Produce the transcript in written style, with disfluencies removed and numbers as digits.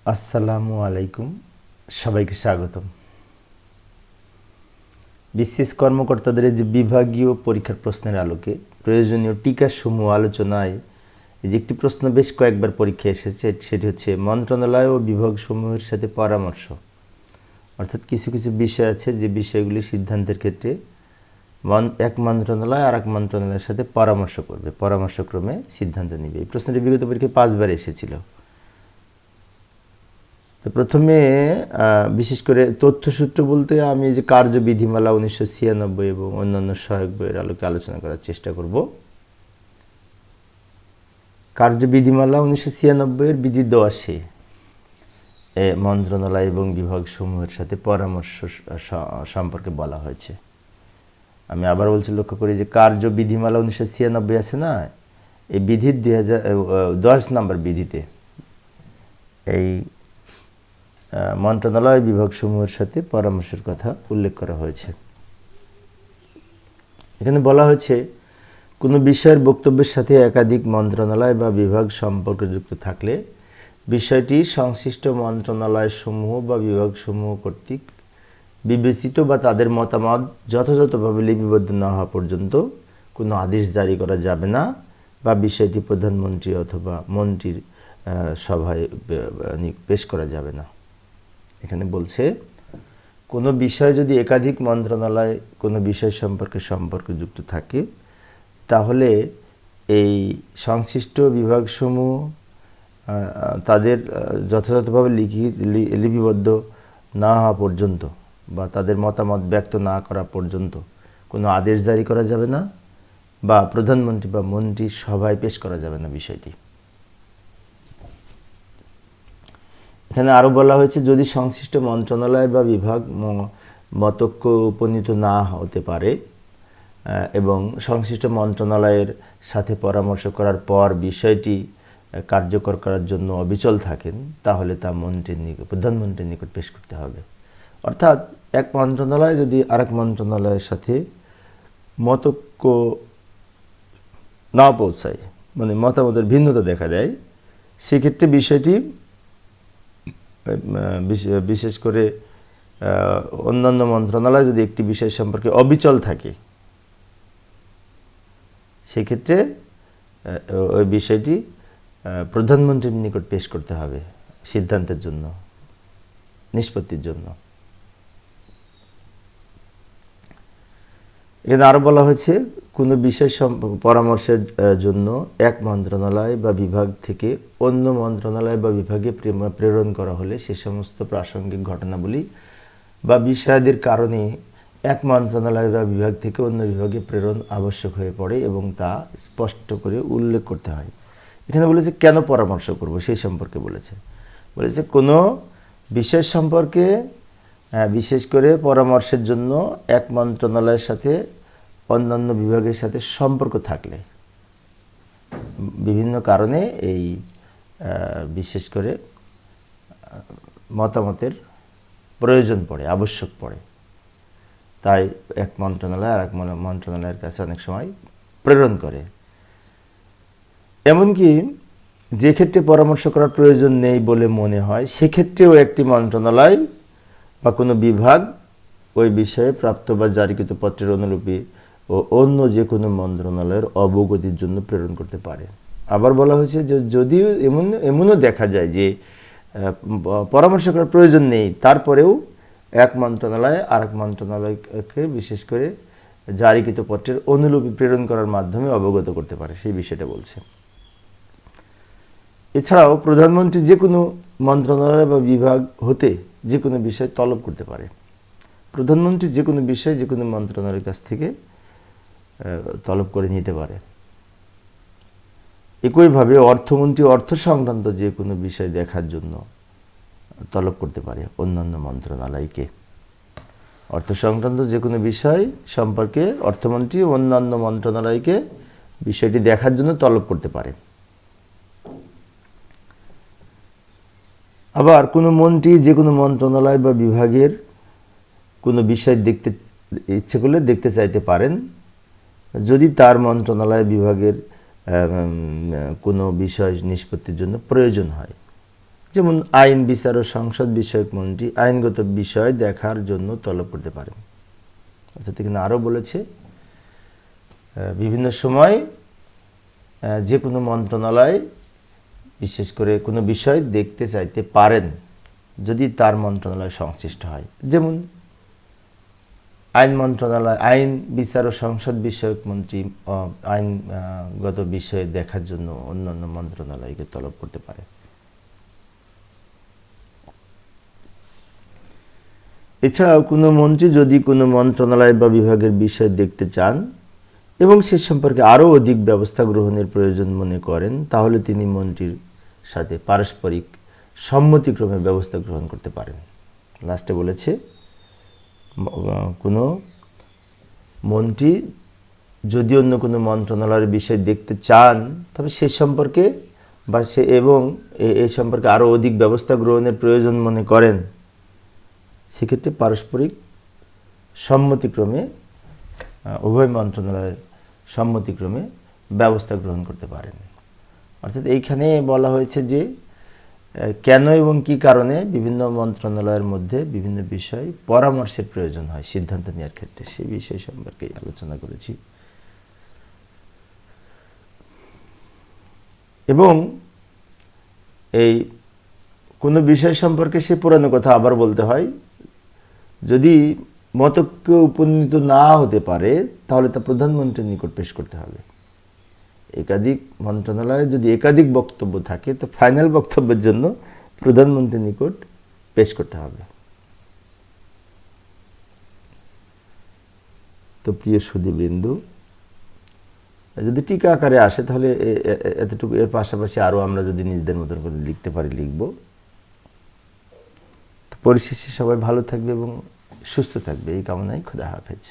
আসসালামু আলাইকুম, সবাইকে স্বাগতম। বিসিএস কর্মকর্তাদের যে বিভাগীয় পরীক্ষার প্রশ্নের আলোকে প্রয়োজনীয় টিকাসমূহ আলোচনায় যে একটি প্রশ্ন বেশ কয়েকবার পরীক্ষায় এসেছে, সেটি হচ্ছে মন্ত্রণালয় ও বিভাগসমূহের সাথে পরামর্শ। অর্থাৎ কিছু কিছু বিষয় আছে যে বিষয়গুলি সিদ্ধান্তের ক্ষেত্রে এক মন্ত্রণালয় আর এক মন্ত্রণালয়ের সাথে পরামর্শ করবে, পরামর্শক্রমে সিদ্ধান্ত নেবে। এই প্রশ্নটি বিগত পরীক্ষায় 5 বার এসেছিল। তো প্রথমে বিশেষ করে তথ্যসূত্র বলতে আমি যে কার্যবিধিমালা 1996 এবং অন্যান্য সহায়ক বইয়ের আলোকে আলোচনা করার চেষ্টা করব। কার্যবিধিমালা 1996-এর বিধি 10-এ মন্ত্রণালয় এবং বিভাগসমূহের সাথে পরামর্শ সম্পর্কে বলা হয়েছে। আমি আবার বলছি, লক্ষ্য করি যে কার্যবিধিমালা 1996 আছে না, এই বিধির 2010 নম্বর বিধিতে এই মন্ত্রণালয় বিভাগসমূহের সাথে পরামর্শের কথা উল্লেখ করা হয়েছে। এখানে বলা হয়েছে, কোনো বিষয়ের বক্তব্যের সাথে একাধিক মন্ত্রণালয় বা বিভাগ সম্পর্কযুক্ত থাকলে বিষয়টি সংশ্লিষ্ট মন্ত্রণালয়সমূহ বা বিভাগসমূহ কর্তৃক বিবেচিত বা তাদের মতামত যথাযথভাবে লিপিবদ্ধ না হওয়া পর্যন্ত কোনো আদেশ জারি করা যাবে না বা বিষয়টি প্রধানমন্ত্রী অথবা মন্ত্রীর সভায় পেশ করা যাবে না। এখানে বলছে, কোনো বিষয় যদি একাধিক মন্ত্রণালয় কোনো বিষয় সম্পর্কে সম্পর্কযুক্ত থাকে, তাহলে এই সংশ্লিষ্ট বিভাগসমূহ তাদের যথাযথভাবে লিপিবদ্ধ না হওয়া পর্যন্ত বা তাদের মতামত ব্যক্ত না করা পর্যন্ত কোনো আদেশ জারি করা যাবে না বা প্রধানমন্ত্রী বা মন্ত্রীর সভায় পেশ করা যাবে না বিষয়টি। এখানে আরও বলা হয়েছে, যদি সংশ্লিষ্ট মন্ত্রণালয় বা বিভাগ মতৈক্য উপনীত না হতে পারে এবং সংশ্লিষ্ট মন্ত্রণালয়ের সাথে পরামর্শ করার পর বিষয়টি কার্যকর করার জন্য অবিচল থাকেন, তাহলে তা প্রধানমন্ত্রীর নিকট পেশ করতে হবে। অর্থাৎ এক মন্ত্রণালয় যদি আরেক মন্ত্রণালয়ের সাথে মতৈক্য না পৌঁছায়, মানে মতামতের ভিন্নতা দেখা দেয়, সেক্ষেত্রে বিষয়টি বিশেষ করে অন্যান্য মন্ত্রণালয় যদি একটি বিষয় সম্পর্কে অবিচল থাকে, সেক্ষেত্রে ওই বিষয়টি প্রধানমন্ত্রীর নিকট পেশ করতে হবে সিদ্ধান্তের জন্য, নিষ্পত্তির জন্য। এখানে আরও বলা হয়েছে, কোনো বিষয় পরামর্শের জন্য এক মন্ত্রণালয় বা বিভাগ থেকে অন্য মন্ত্রণালয় বা বিভাগে প্রেরণ করা হলে সে সমস্ত প্রাসঙ্গিক ঘটনাবলী বা বিষয়াদির কারণে এক মন্ত্রণালয় বা বিভাগ থেকে অন্য বিভাগে প্রেরণ আবশ্যক হয়ে পড়ে এবং তা স্পষ্ট করে উল্লেখ করতে হয়। এখানে বলেছে কেন পরামর্শ করব সেই সম্পর্কে বলেছে। কোনো বিষয় সম্পর্কে বিশেষ করে পরামর্শের জন্য এক মন্ত্রণালয়ের সাথে অন্যান্য বিভাগের সাথে সম্পর্ক থাকলে বিভিন্ন কারণে এই বিশেষ করে মতামতের প্রয়োজন পড়ে, আবশ্যক পড়ে, তাই এক মন্ত্রণালয় আর এক মন্ত্রণালয়ের কাছে অনেক সময় প্রেরণ করে। এমনকি যে ক্ষেত্রে পরামর্শ করার প্রয়োজন নেই বলে মনে হয়, সেক্ষেত্রেও একটি মন্ত্রণালয় বা কোনো বিভাগ ওই বিষয়ে প্রাপ্ত বা জারিকৃত পত্রের অনুলিপি ও অন্য যে কোনো মন্ত্রণালয়ের অবগতির জন্য প্রেরণ করতে পারে। আবার বলা হয়েছে যে যদিও এমনও দেখা যায় যে পরামর্শ করার প্রয়োজন নেই, তারপরেও এক মন্ত্রণালয় আর এক মন্ত্রণালয়কে বিশেষ করে জারিকৃত পত্রের অনুলিপি প্রেরণ করার মাধ্যমে অবগত করতে পারে, সেই বিষয়টা বলছে। এছাড়াও প্রধানমন্ত্রী যে কোনো মন্ত্রণালয় বা বিভাগ হতে যে কোনো বিষয় তলব করতে পারে। প্রধানমন্ত্রী যে কোনো বিষয় যে কোনো মন্ত্রণালয়ের কাছ থেকে তলব করে নিতে পারে। একইভাবে অর্থমন্ত্রী অর্থ সংক্রান্ত যে কোনো বিষয় দেখার জন্য তলব করতে পারে অন্যান্য মন্ত্রণালয়কে। অর্থ সংক্রান্ত যে কোনো বিষয় সম্পর্কে অর্থমন্ত্রী অন্যান্য মন্ত্রণালয়কে বিষয়টি দেখার জন্য তলব করতে পারে। আবার কোনো মন্ত্রী যে কোনো মন্ত্রণালয় বা বিভাগের কোনো বিষয় দেখতে ইচ্ছে করলে দেখতে চাইতে পারেন, যদি তার মন্ত্রণালয় বিভাগের কোনো বিষয় নিষ্পত্তির জন্য প্রয়োজন হয়। যেমন আইন, বিচার ও সংসদ বিষয়ক মন্ত্রী আইনগত বিষয় দেখার জন্য তলব করতে পারেন। অর্থাৎ এখানে আরও বলেছে বিভিন্ন সময় যে কোনো মন্ত্রণালয় বিশেষ করে কোনো বিষয় দেখতে চাইতে পারেন যদি তার মন্ত্রণালয় সংশ্লিষ্ট হয়। যেমন আইন মন্ত্রণালয়, আইন, বিচার ও সংসদ বিষয়ক মন্ত্রী আইনগত বিষয় দেখার জন্য অন্যান্য মন্ত্রণালয়কে তলব করতে পারে। এছাড়াও কোনো মন্ত্রী যদি কোনো মন্ত্রণালয় বা বিভাগের বিষয় দেখতে চান এবং সে সম্পর্কে আরও অধিক ব্যবস্থা গ্রহণের প্রয়োজন মনে করেন, তাহলে তিনি মন্ত্রীর সাথে পারস্পরিক সম্মতিক্রমে ব্যবস্থা গ্রহণ করতে পারেন। লাস্টে বলেছে কোনো মন্ত্রী যদি অন্য কোনো মন্ত্রণালয়ের বিষয় দেখতে চান, তবে সে সম্পর্কে বা সে এবং এই সম্পর্কে আরও অধিক ব্যবস্থা গ্রহণের প্রয়োজন মনে করেন, সেক্ষেত্রে পারস্পরিক সম্মতিক্রমে উভয় মন্ত্রণালয়ের সম্মতিক্রমে ব্যবস্থা গ্রহণ করতে পারেন। অর্থাৎ এইখানে বলা হয়েছে যে কেন এবং কি কারণে বিভিন্ন মন্ত্রণালয়ের মধ্যে বিভিন্ন বিষয় পরামর্শের প্রয়োজন হয় সিদ্ধান্ত নেওয়ার ক্ষেত্রে, সেই বিষয় সম্পর্কে আলোচনা করেছি। এবং এই কোনো বিষয় সম্পর্কে সে পুরানো কথা আবার বলতে হয়। যদি মতৈক্য উপনীত না হতে পারে তাহলে তা প্রধানমন্ত্রীর নিকট পেশ করতে হবে। একাধিক মন্ত্রণালয়ে যদি একাধিক বক্তব্য থাকে তো ফাইনাল বক্তব্যের জন্য প্রধানমন্ত্রীর নিকট পেশ করতে হবে। তো প্রিয় সুধীবৃন্দু, যদি টিকা আকারে আসে তাহলে এতটুকু, এর পাশাপাশি আরও আমরা যদি নিজেদের মতন করে লিখতে পারি লিখব। তো পরিশেষে সবাই ভালো থাকবে এবং সুস্থ থাকবে এই কামনায়। খোদা হাফেজ।